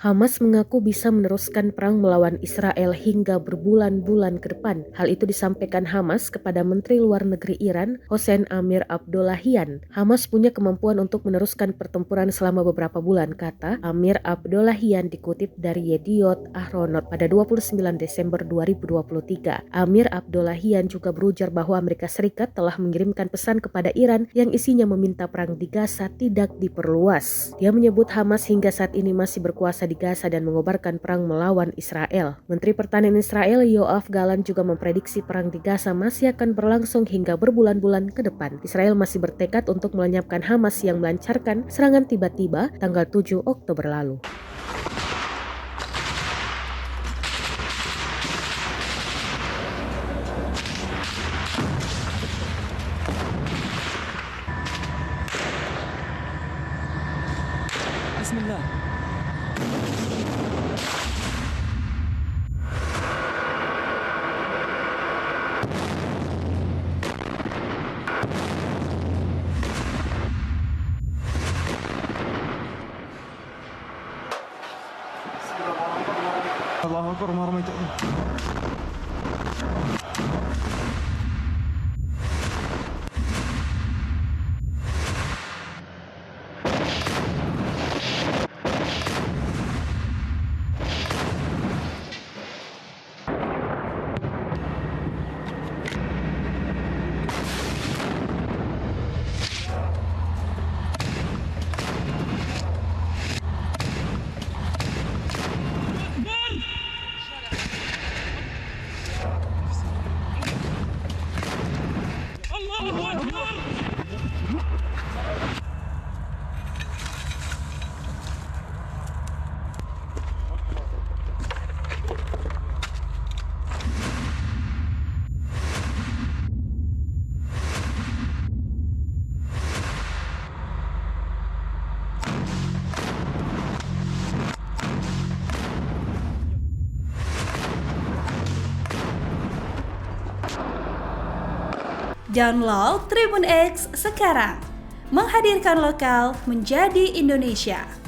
Hamas mengaku bisa meneruskan perang melawan Israel hingga berbulan-bulan ke depan. Hal itu disampaikan Hamas kepada Menteri Luar Negeri Iran, Hossein Amir Abdollahian. Hamas punya kemampuan untuk meneruskan pertempuran selama beberapa bulan, kata Amir Abdollahian dikutip dari Yediot Ahronot pada 29 Desember 2023. Amir Abdollahian juga berujar bahwa Amerika Serikat telah mengirimkan pesan kepada Iran yang isinya meminta perang di Gaza tidak diperluas. Dia menyebut Hamas hingga saat ini masih berkuasa di Gaza dan mengobarkan perang melawan Israel. Menteri Pertahanan Israel Yoav Gallant juga memprediksi perang di Gaza masih akan berlangsung hingga berbulan-bulan ke depan. Israel masih bertekad untuk melenyapkan Hamas yang melancarkan serangan tiba-tiba tanggal 7 Oktober lalu. Bismillah. Allahu Akbar, ma ramaita. Download Tribun X sekarang, menghadirkan lokal menjadi Indonesia.